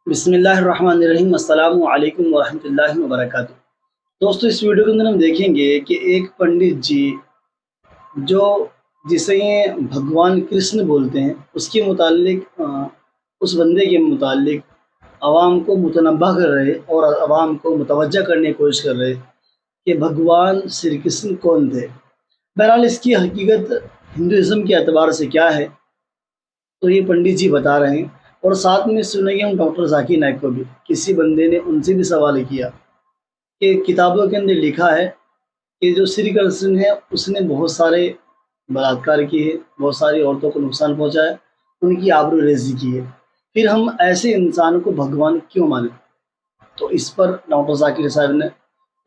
बिस्मिल्लाहिर्रहमानिर्रहीम अस्सलामु अलैकुम वरहमतुल्लाहि वबरकातुहू। दोस्तों इस वीडियो के अंदर हम देखेंगे कि एक पंडित जी जो जिसे भगवान कृष्ण बोलते हैं उसके मुतालिक उस बंदे के मुतालिक अवाम को मुतनब्बा कर रहे और अवाम को मुतवज्जा करने की कोशिश कर रहे कि भगवान श्री कृष्ण कौन थे। बहरहाल इसकी हकीकत हिंदुइज़्म के एतबार से क्या है, तो ये पंडित जी बता रहे हैं और साथ में सुनेंगे हम डॉक्टर ज़ाकिर नाइक को भी। किसी बंदे ने उनसे भी सवाल किया कि किताबों के अंदर लिखा है कि जो श्री कृष्ण है उसने बहुत सारे बलात्कार किए, बहुत सारी औरतों को नुकसान पहुँचाया, उनकी आबरूरेज़ी की है। फिर हम ऐसे इंसान को भगवान क्यों मानें? तो इस पर डॉक्टर ज़ाकिर साहब ने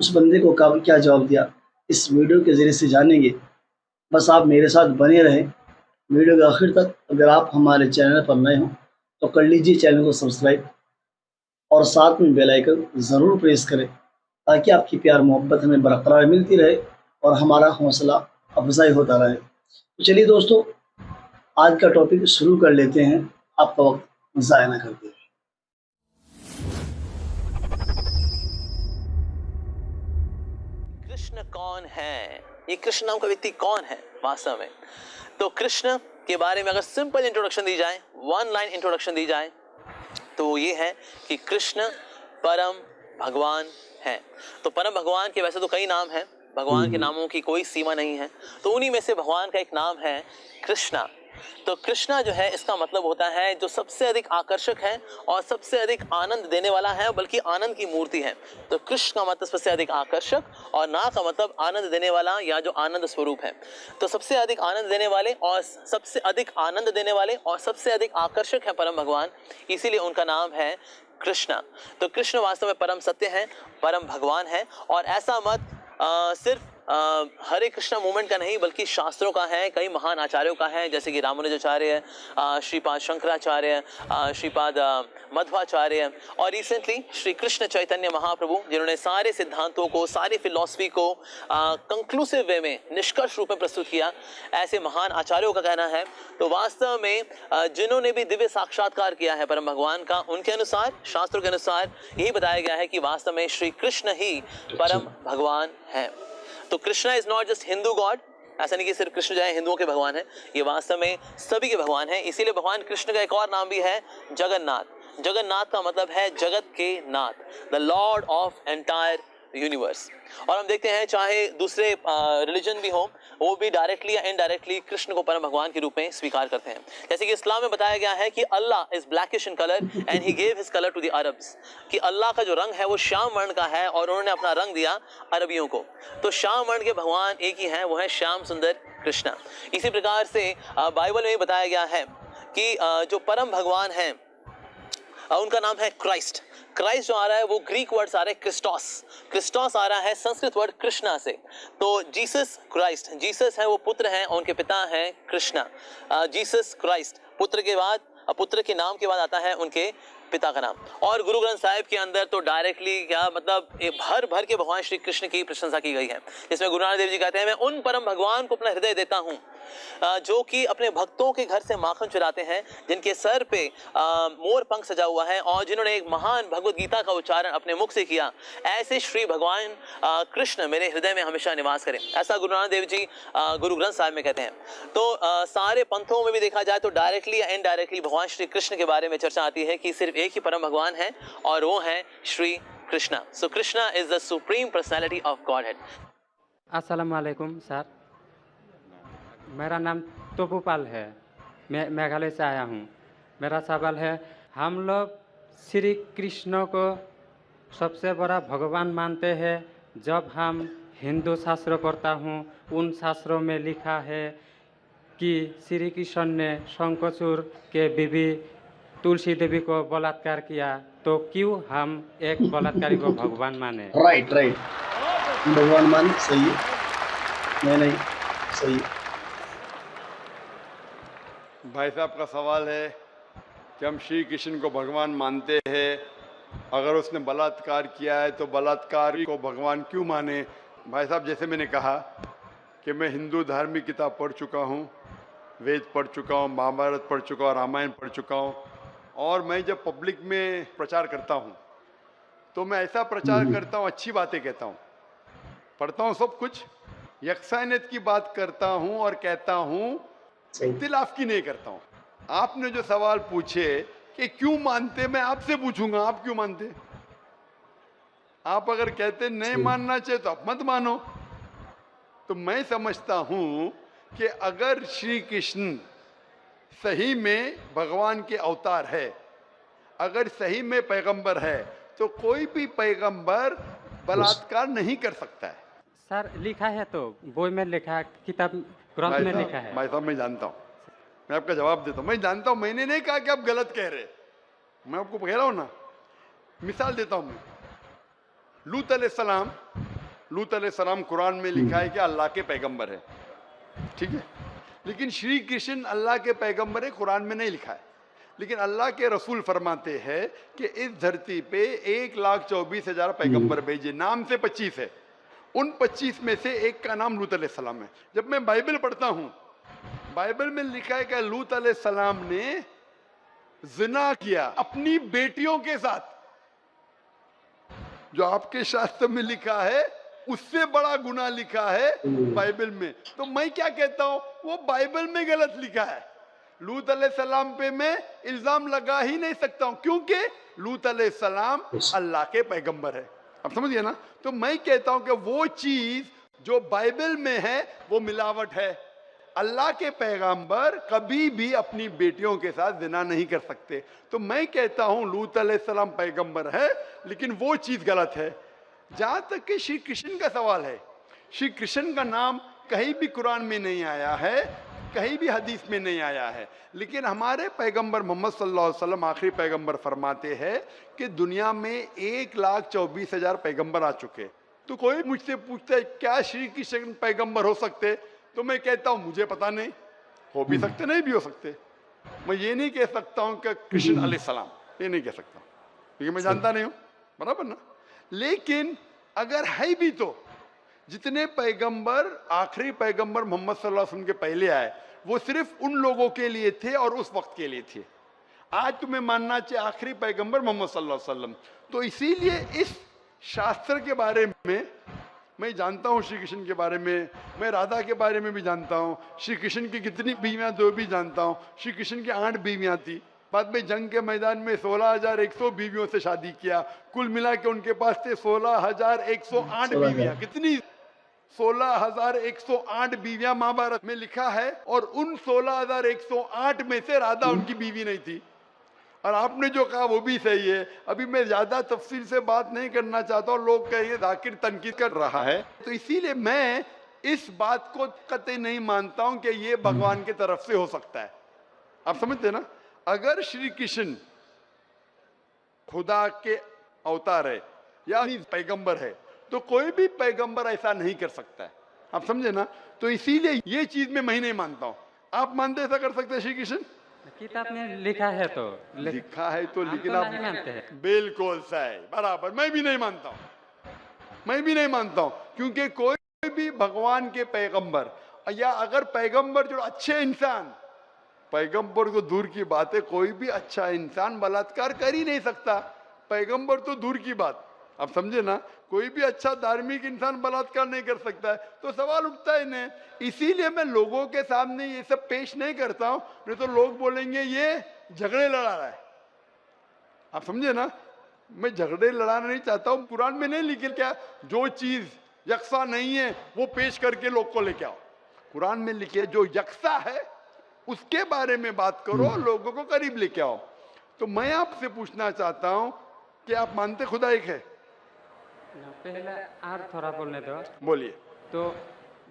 उस बंदे को क्या जवाब दिया, इस वीडियो के ज़रिए से जानेंगे। बस आप मेरे साथ बने रहें वीडियो के आखिर तक। अगर आप हमारे चैनल पर नए हों तो कर लीजिए चैनल को सब्सक्राइब और साथ में बेल आइकन ज़रूर प्रेस करें ताकि आपकी प्यार मोहब्बत हमें बरकरार मिलती रहे और हमारा हौसला अफजाई होता रहे। तो चलिए दोस्तों, आज का टॉपिक शुरू कर लेते हैं, आपका वक्त ज़ाया ना करते हुए। कृष्ण कौन है? ये कृष्ण नाम का व्यक्ति कौन है वास्तव में? तो कृष्ण के बारे में अगर सिंपल इंट्रोडक्शन दी जाए, वन लाइन इंट्रोडक्शन दी जाए, तो वो ये है कि कृष्ण परम भगवान है। तो परम भगवान के वैसे तो कई नाम हैं, भगवान के नामों की कोई सीमा नहीं है, तो उन्हीं में से भगवान का एक नाम है कृष्णा। तो कृष्णा जो है इसका मतलब होता है जो सबसे अधिक आकर्षक है और सबसे अधिक आनंद देने वाला है, बल्कि आनंद की मूर्ति है। तो कृष्ण का मतलब सबसे अधिक आकर्षक और ना का मतलब आनंद देने वाला या जो आनंद स्वरूप है। तो सबसे अधिक आनंद देने वाले और सबसे अधिक आनंद देने वाले और सबसे अधिक आकर्षक है परम भगवान, इसीलिए उनका नाम है कृष्णा। तो कृष्ण वास्तव में परम सत्य है, परम भगवान है। और ऐसा मत सिर्फ हरे कृष्णा मूवमेंट का नहीं बल्कि शास्त्रों का है, कई महान आचार्यों का है, जैसे कि रामानुजाचार्य, श्रीपाद शंकराचार्य, श्रीपाद मध्वाचार्य और रिसेंटली श्री कृष्ण चैतन्य महाप्रभु, जिन्होंने सारे सिद्धांतों को, सारी फिलॉसफी को कंक्लूसिव वे में, निष्कर्ष रूप में प्रस्तुत किया। ऐसे महान आचार्यों का कहना है, तो वास्तव में जिन्होंने भी दिव्य साक्षात्कार किया है परम भगवान का, उनके अनुसार, शास्त्रों के अनुसार यही बताया गया है कि वास्तव में श्री कृष्ण ही परम भगवान है। तो Krishna is not just Hindu God, ऐसा नहीं कि सिर्फ कृष्ण जो है हिंदुओं के भगवान है, ये वास्तव में सभी के भगवान है। इसीलिए भगवान कृष्ण का एक और नाम भी है जगन्नाथ। जगन्नाथ का मतलब है जगत के नाथ, the Lord of entire universe. और हम देखते हैं चाहे दूसरे रिलीजन भी हो, वो भी डायरेक्टली या इनडायरेक्टली कृष्ण को परम भगवान के रूप में स्वीकार करते हैं। जैसे कि इस्लाम में बताया गया है कि अल्लाह is blackish in colour and he gave his colour to the Arabs, कि अल्लाह का जो रंग है वो श्याम वर्ण का है और उन्होंने अपना रंग दिया अरबियों को। तो श्याम वर्ण के भगवान एक ही हैं, वो है श्याम सुंदर कृष्णा। इसी प्रकार से बाइबल में भी बताया गया है कि जो परम भगवान हैं उनका नाम है क्राइस्ट। क्राइस्ट जो आ रहा है वो ग्रीक वर्ड आ रहा है क्रिस्टोस। क्रिस्टोस आ रहा है संस्कृत वर्ड कृष्णा से। तो जीसस क्राइस्ट, जीसस है वो पुत्र हैं, उनके पिता हैं कृष्णा। जीसस क्राइस्ट, पुत्र के बाद, पुत्र के नाम के बाद आता है उनके पिता का नाम। और गुरु ग्रंथ साहिब के अंदर तो डायरेक्टली क्या मतलब भर भर के भगवान श्री कृष्ण की प्रशंसा की गई है, जिसमें गुरु नानक देव जी कहते हैं, मैं उन परम भगवान को अपना हृदय देता हूँ जो कि अपने भक्तों के घर से माखन चुराते हैं, जिनके सर पे मोर पंख सजा हुआ है और जिन्होंने एक महान भगवत गीता का उच्चारण अपने मुख से किया। ऐसे श्री भगवान कृष्ण मेरे हृदय में हमेशा निवास करें, ऐसा गुरु नानक देव जी गुरु ग्रंथ साहिब में कहते हैं। तो सारे पंथों में भी देखा जाए तो डायरेक्टली या इनडायरेक्टली भगवान श्री कृष्ण के बारे में चर्चा आती है कि सिर्फ एक ही परम भगवान है और वो है श्री कृष्णा। सो Krishna is the supreme personality of God head. अस्सलाम वालेकुम सर, मेरा नाम तोपूपाल है, मैं मेघालय से आया हूँ। मेरा सवाल है, हम लोग श्री कृष्ण को सबसे बड़ा भगवान मानते हैं। जब हम हिंदू शास्त्र पढ़ता हूँ, उन शास्त्रों में लिखा है कि श्री कृष्ण ने शंखचूड़ के बीवी तुलसी देवी को बलात्कार किया, तो क्यों हम एक बलात्कारी को भगवान माने? राइट राइट, भगवान मान सही है, नहीं सही है। भाई साहब का सवाल है कि हम श्री कृष्ण को भगवान मानते हैं, अगर उसने बलात्कार किया है तो बलात्कारी को भगवान क्यों माने? भाई साहब, जैसे मैंने कहा कि मैं हिंदू धार्मिक किताब पढ़ चुका हूँ, वेद पढ़ चुका हूँ, महाभारत पढ़ चुका हूँ, रामायण पढ़ चुका हूँ। और मैं जब पब्लिक में प्रचार करता हूँ तो मैं ऐसा प्रचार करता हूँ, अच्छी बातें कहता हूँ, पढ़ता हूँ सब कुछ, यकसानियत की बात करता हूँ और कहता हूँ, सही। इख्तिलाफ की नहीं करता हूँ। आपने जो सवाल पूछे कि क्यों मानते, मैं आपसे पूछूंगा आप क्यों मानते? आप अगर कहते नहीं सही। मानना चाहिए तो आप मत मानो। तो मैं समझता हूं कि अगर श्री कृष्ण सही में भगवान के अवतार है, अगर सही में पैगंबर है, तो कोई भी पैगंबर बलात्कार नहीं कर सकता है। सर लिखा है तो बोई में लिखा है, किताब ग्रंथ में लिखा है। भाई साहब मैं जानता हूं, मैं आपका जवाब देता हूं, मैं जानता हूं, मैंने नहीं कहा कि आप गलत कह रहे, मैं आपको कह रहा हूं ना। मिसाल देता हूं मैं, लूत अलैहिस्सलाम कुरान में लिखा है कि अल्लाह के पैगंबर है, ठीक है, लेकिन श्री कृष्ण अल्लाह के पैगंबर है कुरान में नहीं लिखा है। लेकिन अल्लाह के रसूल फरमाते हैं कि इस धरती पे 1,24,000 पैगंबर भेजे, नाम से 25 है, उन 25 में से एक का नाम लूत अलैहिस्सलाम है। जब मैं बाइबल पढ़ता हूं, बाइबल में लिखा है कि लूत अलैहिस्सलाम ने जिना किया अपनी बेटियों के साथ, जो आपके शास्त्र में लिखा है उससे बड़ा गुनाह लिखा है बाइबल में। तो मैं क्या कहता हूं, वो बाइबल में गलत लिखा है। लूत अलैहिस्सलाम पे मैं इल्जाम लगा ही नहीं सकता हूं, क्योंकि लूत अलैहिस्सलाम अल्लाह के पैगंबर है। अब समझिए ना। तो मैं कहता हूं कि वो चीज जो बाइबल में है वो मिलावट है। अल्लाह के पैगंबर कभी भी अपनी बेटियों के साथ जिना नहीं कर सकते। तो मैं कहता हूं लूत अलैहिस्सलाम पैगंबर है, लेकिन वो चीज गलत है। जहां तक कि श्री कृष्ण का सवाल है, श्री कृष्ण का नाम कहीं भी कुरान में नहीं आया है, कहीं भी हदीस में नहीं आया है, लेकिन हमारे पैगंबर मोहम्मद सल्लल्लाहु अलैहि वसल्लम आखिरी पैगंबर फरमाते हैं कि दुनिया में 1,24,000 पैगंबर आ चुके। तो कोई मुझसे पूछता है क्या श्री कृष्ण पैगंबर हो सकते, तो मैं कहता हूं मुझे पता नहीं, हो भी सकते नहीं भी हो सकते। मैं ये नहीं कह सकता हूं कि कृष्ण अलैहिस्सलाम, ये नहीं कह सकता क्योंकि मैं जानता नहीं हूं, बराबर ना। लेकिन अगर है भी तो जितने पैगंबर आखिरी पैगंबर मोहम्मद सल्लल्लाहु अलैहि वसल्लम के पहले आए वो सिर्फ उन लोगों के लिए थे और उस वक्त के लिए थे। आज तुम्हें मानना चाहिए आखिरी पैगंबर मोहम्मद सल्लल्लाहु अलैहि वसल्लम। तो इसीलिए इस शास्त्र के बारे में मैं जानता हूं, श्री कृष्ण के बारे में, मैं राधा के बारे में भी जानता हूं, श्री कृष्ण की कितनी बीवियां दो भी जानता हूं। श्री कृष्ण की 8 बीवियां थी, बाद में जंग के मैदान में 16,100 बीवियों से शादी किया, कुल मिला के उनके पास थे 16,108 बीवियां। कितनी? 16,108 बीवियां महाभारत में लिखा है, और उन 16,108 में से राधा उनकी बीवी नहीं थी। और आपने जो कहा वो भी सही है। अभी मैं ज्यादा तफसील से बात नहीं करना चाहता हूँ, लोग कहेंगे जाकिर तनकीद कर रहा है, तो इसीलिए मैं इस बात को कतई नहीं मानता हूं कि ये भगवान की तरफ से हो सकता है। आप समझते ना। अगर श्री कृष्ण खुदा के अवतार है या पैगंबर है तो कोई भी पैगंबर ऐसा नहीं कर सकता है। आप समझे ना। तो इसीलिए ये चीज में मैं नहीं मानता हूं। आप मानते ऐसा कर सकते हैं श्री कृष्ण? किताब में लिखा है तो लिखा है तो, हम लेकिन तो आप नहीं मानते हैं। बिल्कुल सही, बराबर। मैं भी नहीं मानता हूं, मैं भी नहीं मानता हूं, क्योंकि कोई भी भगवान के पैगंबर या अगर पैगंबर जो अच्छे इंसान, पैगंबर को दूर की बात है, कोई भी अच्छा इंसान बलात्कार कर ही नहीं सकता। पैगंबर तो दूर की बात, आप समझे ना। कोई भी अच्छा धार्मिक इंसान बलात्कार नहीं कर सकता है, तो सवाल उठता ही नहीं। इसीलिए मैं लोगों के सामने ये सब पेश नहीं करता हूं, नहीं तो लोग बोलेंगे ये झगड़े लड़ा रहा है। आप समझे ना। मैं झगड़े लड़ाना नहीं चाहता हूं। कुरान में नहीं लिखे क्या, जो चीज यकसा नहीं है वो पेश करके लोग को लेके आओ। कुरान में लिखे जो यकसा है उसके बारे में बात करो, लोगों को करीब लेके आओ। तो मैं आपसे पूछना चाहता हूं कि आप मानते खुदा एक है? पहले और थोड़ा बोलने दो। बोलिए। तो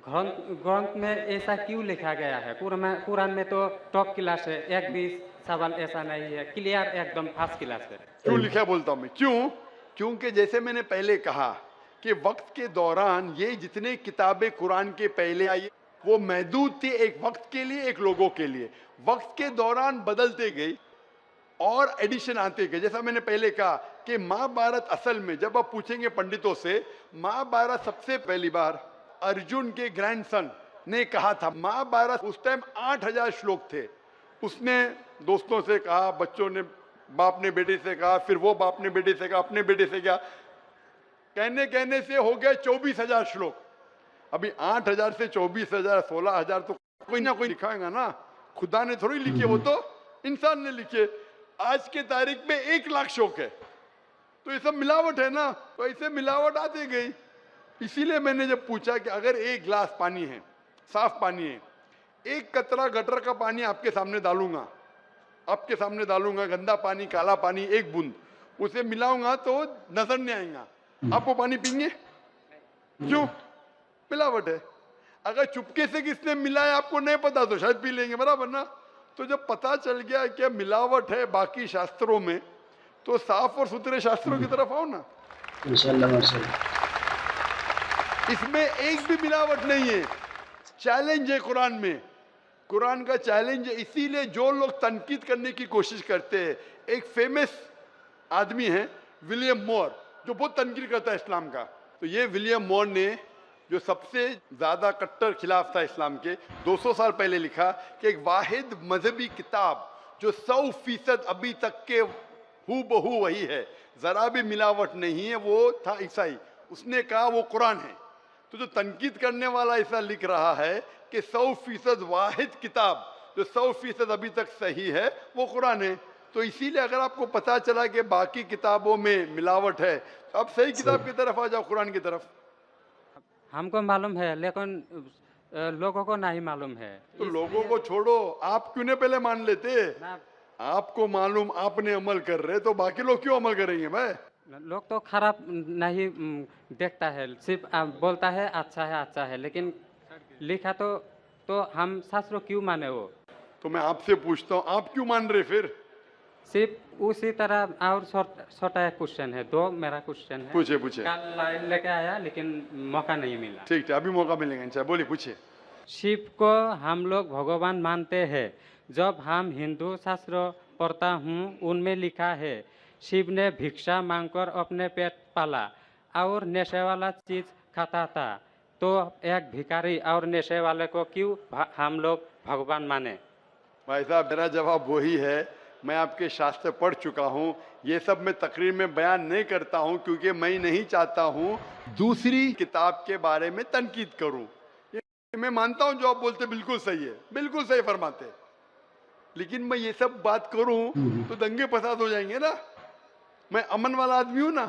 ग्रंथ में ऐसा क्यों लिखा गया है? कुरान में तो टॉप क्लास है, एक भी सवाल ऐसा नहीं है, क्लियर एकदम फर्स्ट क्लास है। क्यों लिखा है बोलता हूं मैं, क्यों? क्योंकि जैसे मैंने पहले कहा कि वक्त के दौरान ये जितने किताबें कुरान के पहले आई वो महदूद थी, एक वक्त के लिए, एक लोगों के लिए। वक्त के दौरान बदलते गई और एडिशन आते गए। जैसा मैंने पहले कहा कि महाभारत असल में जब आप पूछेंगे पंडितों से, महाभारत सबसे पहली बार अर्जुन के ग्रैंडसन ने कहा था। महाभारत उस टाइम 8,000 श्लोक थे। उसने दोस्तों से कहा, बच्चों ने बाप ने बेटे से कहा, फिर वो बाप ने बेटे से कहा, अपने बेटे से क्या, कहने कहने से हो गए 24,000 श्लोक। अभी 8,000 से 24,000 16,000 तो कोई ना कोई लिखाएगा ना, खुदा ने थोड़ी लिखे, वो तो इंसान ने लिखे। आज के तारीख में 1 लाख श्लोक है, तो ये सब मिलावट है ना, तो ऐसे मिलावट आती गई। इसीलिए मैंने जब पूछा कि अगर 1 गिलास पानी है, साफ पानी है, 1 कतरा गटर का पानी आपके सामने डालूंगा, आपके सामने डालूंगा, गंदा पानी, काला पानी, 1 बूंद उसे मिलाऊंगा तो नजर नहीं आएगा, आप वो पानी पीएंगे? क्यों? मिलावट है। अगर चुपके से किसने मिलाया आपको नहीं पता तो शायद पी लेंगे, बराबर ना। तो जब पता चल गया कि मिलावट है बाकी शास्त्रों में, तो साफ और सुथरे शास्त्रों की तरफ आओ ना। इंशाल्लाह माशाल्लाह। इसमें एक भी मिलावट नहीं है। चैलेंज है कुरान में, कुरान का चैलेंज है। इसीलिए जो लोग तनकीद करने की कोशिश करते हैं, एक फेमस आदमी है विलियम मोर, जो बहुत तनकीद करता है इस्लाम का। तो ये विलियम मोर ने, जो सबसे ज्यादा कट्टर खिलाफ था इस्लाम के, 200 साल पहले लिखा कि एक वाहिद मजहबी किताब जो 100% अभी तक के हू बहू वही है, जरा भी मिलावट नहीं है, वो था ईसाई। उसने कहा वो कुरान है। तो जो तनकीद करने वाला ऐसा लिख रहा है कि 100% वाहिद किताब जो 100% अभी तक सही है वो कुरान है। तो इसीलिए अगर आपको पता चला कि बाकी किताबों में मिलावट है, तो आप सही किताब की तरफ आ जाओ, कुरान की तरफ। हमको मालूम है, लेकिन लोगों को नहीं मालूम है। तो लोगों को छोड़ो, आप क्यों नहीं पहले मान लेते? ना, आपको मालूम, आपने अमल कर रहे, तो बाकी लोग क्यों अमल करेंगे भाई? लोग तो खराब नहीं देखता है, सिर्फ बोलता है अच्छा है, लेकिन लिखा तो हम शास्त्रों क्यों माने वो? तो मैं आपसे पूछता हूँ, आप क्यों मान रहे फिर? सिर्फ उसी तरह। और छोटा एक क्वेश्चन है, 2 मेरा क्वेश्चन है। पूछे पूछे। कल लाइन लेके आया लेकिन मौका नहीं मिला। ठीक है, अभी मौका मिलेगा इंशाल्लाह। बोलिए, पूछिए। शिव को हम लोग भगवान मानते हैं। जब हम हिंदू शास्त्र पढ़ता हूँ, उनमें लिखा है शिव ने भिक्षा मांगकर अपने पेट पाला और नशे वाला चीज खाता था। तो एक भिखारी और नशे वाले को क्यों हम लोग भगवान माने? भाई साहब, मेरा जवाब वही है, मैं आपके शास्त्र पढ़ चुका हूँ। ये सब मैं तकरीर में बयान नहीं करता हूँ, क्योंकि मैं नहीं चाहता हूँ दूसरी किताब के बारे में तनकीद करूँ। मैं मानता हूँ जो आप बोलते बिल्कुल सही है, बिल्कुल सही फरमाते, लेकिन मैं ये सब बात करूँ तो दंगे फसाद हो जाएंगे ना। मैं अमन वाला आदमी हूँ ना।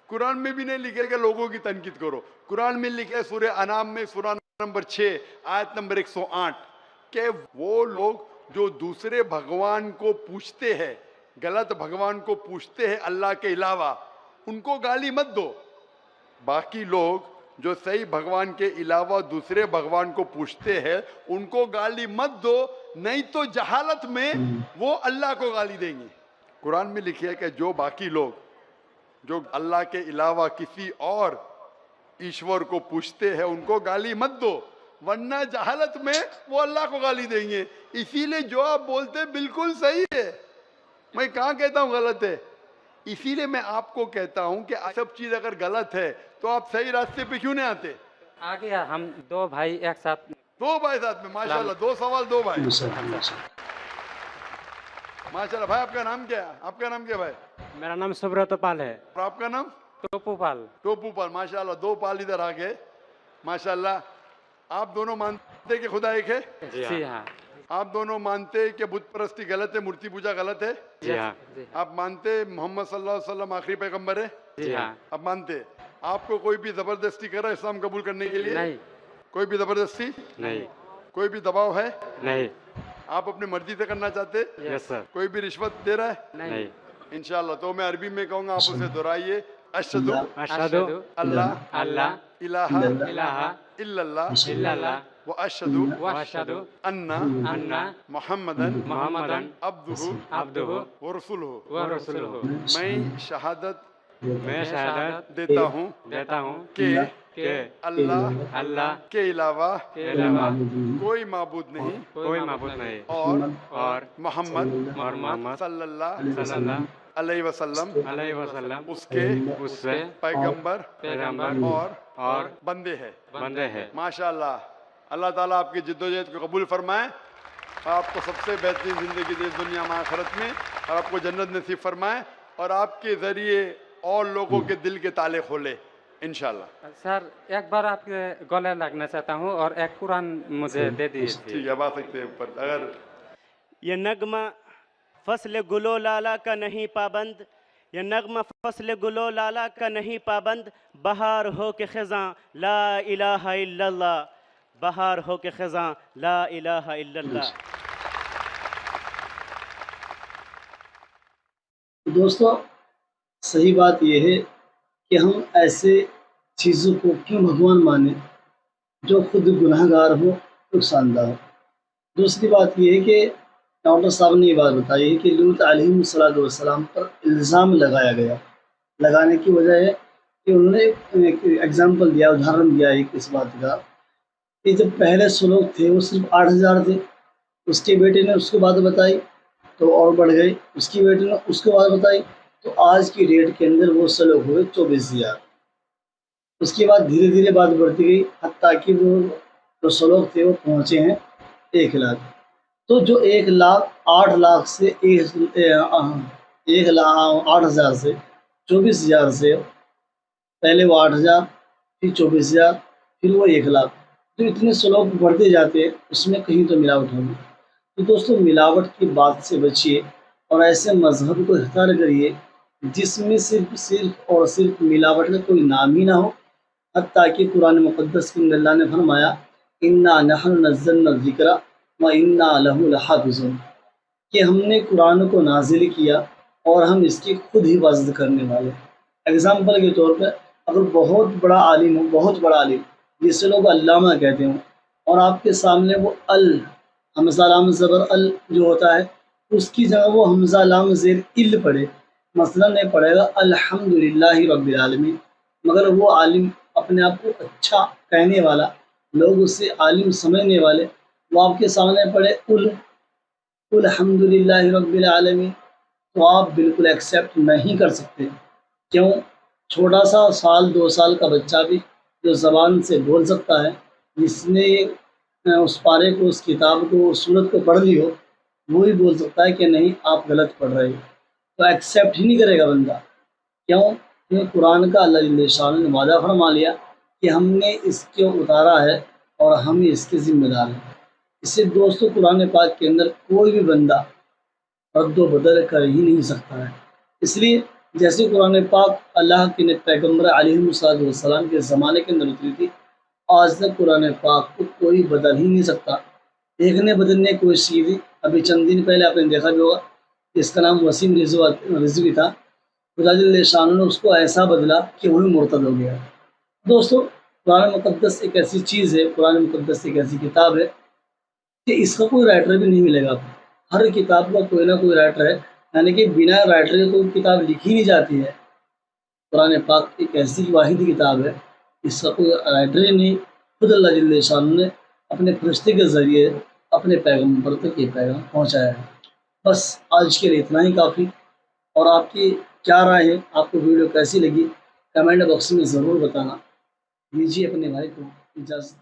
कुरान में भी नहीं लिखे कि लोगों की तनकीद करो। कुरान में लिखे सूरह अनाम में, सूरह नंबर 6 आयत नंबर 108, कि वो लोग जो दूसरे भगवान को पूछते हैं, गलत भगवान को पूछते हैं अल्लाह के अलावा, उनको गाली मत दो। बाकी लोग जो सही भगवान के अलावा दूसरे भगवान को पूछते हैं, उनको गाली मत दो, नहीं तो जहालत में वो अल्लाह को गाली देंगे। कुरान में लिखा है कि जो बाकी लोग जो अल्लाह के अलावा किसी और ईश्वर को पूछते हैं, उनको गाली मत दो, वरना जहालत में वो अल्लाह को गाली देंगे। इसीलिए जो आप बोलते बिल्कुल सही है, मैं कहाँ कहता हूँ गलत है। इसीलिए मैं आपको कहता हूँ कि सब चीज अगर गलत है तो आप सही रास्ते पे क्यों नहीं आते? आ गया, हम 2 भाई एक साथ। 2 भाई साथ में, माशाल्लाह, 2 सवाल 2 भाई। माशाल्लाह। भाई आपका नाम क्या है? आपका नाम क्या भाई? मेरा नाम सुब्रत पाल है। और आपका नाम? टोपू पाल। टोपू पाल। माशाल्लाह, 2 पाल इधर आ गए। माशाल्लाह। आप दोनों मानते कि खुदा एक है? जी हाँ। आप दोनों मानते कि बुत परस्ती गलत है, मूर्ति पूजा गलत है? जी हाँ। आप मानते मोहम्मद सल्लल्लाहु अलैहि वसल्लम आखिरी पैगंबर है? जी हाँ। आप मानते? आपको कोई भी जबरदस्ती कर रहा है इस्लाम कबूल करने के लिए? नहीं। कोई भी जबरदस्ती नहीं। कोई भी दबाव है? नहीं। आप अपनी मर्जी से करना चाहते? Yes sir. कोई भी रिश्वत दे रहा है? नहीं। इंशाल्लाह। तो मैं अरबी में कहूंगा, आप उसे दोहराइए। अशहदु अशहदु अल्लाह अल्लाह इलाहा इलाहा इल्लल्लाह इल्लल्लाह व अशहदु व अशहदु अन्ना अन्ना मुहम्मदन मुहम्मदन अब्दुहु अब्दुहु व रसूलुहु। व रसूलुहु। मैं शहादत मैं शहादत देता हूँ देता हूँ कि कि अल्लाह अल्लाह के अलावा के अलावा कोई माबूद नहीं कोई माबूद नहीं और मोहम्मद मोहम्मद सल्लल्लाहु अलैहि वसल्लम अलैहि वसल्लम उसके उससे पैगंबर पैगंबर और बंदे हैं। बंदे हैं। माशाल्लाह। अल्लाह ताला आपकी जिद्दोजहद को कबूल फरमाए, आपको सबसे बेहतरीन जिंदगी दे दुनिया में आखिरत में। और आपको जन्नत नसीब फरमाए और आपके ज़रिए और लोगों के दिल के ताले खोले इंशाल्लाह। सर एक बार आपके गले लगना चाहता हूँ और एक कुरान मुझे दे दीजिए। ठीक है, अब आ सकते हैं ऊपर। अगर ये नगमा फसल गुलो लाला का नहीं पाबंद, ये नगमा फसल गुलो लाला का नहीं पाबंद, बहार हो के ख़ज़ां ला इलाहा इल्लल्लाह, बहार हो के ख़ज़ां ला इलाहा इल्लल्लाह। दोस्तों, सही बात यह है कि हम ऐसे चीज़ों को क्यों भगवान माने जो खुद गुनहगार हो, नुकसानदार हो। दूसरी बात यह है कि डॉक्टर साहब ने ये बात बताई है कि लूत अलैहिस्सलाम पर इल्ज़ाम लगाया गया। लगाने की वजह है कि उन्होंने एक एग्ज़ाम्पल दिया, उदाहरण दिया एक इस बात का कि जब पहले 100 लोग थे वो सिर्फ 8000 थे। उसके बेटे ने उसको बात बताई तो और बढ़ गए, उसकी बेटे ने उसको बात बताई तो आज की डेट के अंदर वो 100 लोग हुए 24,000। उसके बाद धीरे धीरे बात बढ़ती गई हत्ता कि वो जो 100 लोग थे वो पहुँचे हैं 1 लाख। तो जो 1 लाख 8 लाख से 1 लाख 8,000 से 24,000 से पहले वो 8,000 फिर 24,000 फिर वो 1 लाख, तो इतने 100 लोग बढ़ते जाते हैं, उसमें कहीं तो मिलावट होगी। तो दोस्तों, मिलावट की बात से बचिए और ऐसे मज़हब को इख्तियार करिए जिसमें सिर्फ़ और सिर्फ मिलावट का कोई नाम ही ना हो। हत्ता कि कुरान मुक़द्दस के अंदर अल्लाह ने फरमाया इन्ना नहनु नज़्ज़लना ज़िक्रा व इन्ना लहू लहाफ़िज़ून, कि हमने कुरान को नाज़िल किया और हम इसकी खुद हिफाज़त करने वाले। एग्ज़ाम्पल के तौर पर अगर बहुत बड़ा आलिम हो, बहुत बड़ा आलिम जिसे लोग अल्लामा कहते हों और आपके सामने वो हमज़ा लाम ज़बर अल जो होता है उसकी जगह वो हमज़ा लाम ज़ेर इल पढ़े, मसलन नहीं पढ़ेगा अल्हम्दुलिल्लाहि रब्बिल आलमीन, मगर वो आलिम अपने आप को अच्छा कहने वाला, लोग उससे आलिम समझने वाले, वो आपके सामने पढ़े कुल हम्दुलिल्लाहि रब्बिल आलमीन, तो आप बिल्कुल एक्सेप्ट नहीं कर सकते। क्यों? छोटा सा साल 2 साल का बच्चा भी जो ज़बान से बोल सकता है, जिसने उस पारे को, उस किताब को, उस सूरत को पढ़ ली हो, वो ही बोल सकता है कि नहीं आप गलत पढ़ रहे हो, तो एक्सेप्ट ही नहीं करेगा बंदा। क्यों? क्योंकि कुरान का अल्लाह जल्ल शान ने वादा फरमा लिया कि हमने इसको उतारा है और हम ही इसके ज़िम्मेदार हैं। इससे दोस्तों, कुरान पाक के अंदर कोई भी बंदा रद्द बदल कर ही नहीं सकता है। इसलिए जैसे कुरान पाक अल्लाह के पैगम्बर अलैहिस्सलाम के ज़माने के अंदर उतरी थी, आज तक कुरान पाक को कोई बदल ही नहीं सकता। एक ने बदलने की कोशिश की थी, अभी चंद दिन पहले आपने देखा भी होगा, इसका नाम वसीम रिजवी था। खुदा जल्ल शान ने उसको ऐसा बदला कि वही मुर्तद हो गया। दोस्तों, कुरान मुक़द्दस एक ऐसी चीज़ है, कुरान मुक़द्दस एक ऐसी किताब है कि इसका कोई राइटर भी नहीं मिलेगा आपको। हर किताब का कोई ना कोई राइटर है, यानी कि बिना राइटर के कोई किताब लिखी नहीं जाती है। कुरान पाक एक ऐसी वाहिद किताब है, इसका कोई राइटर ही नहीं, खुद अल्लाह जल्ल शान ने अपने फरिश्ते के ज़रिए अपने पैगम्बर तक ये पैगाम पहुँचाया है। बस आज के लिए इतना ही काफ़ी। और आपकी क्या राय है, आपको वीडियो कैसी लगी, कमेंट बॉक्स में ज़रूर बताना। दीजिए अपने भाई को इजाज़त।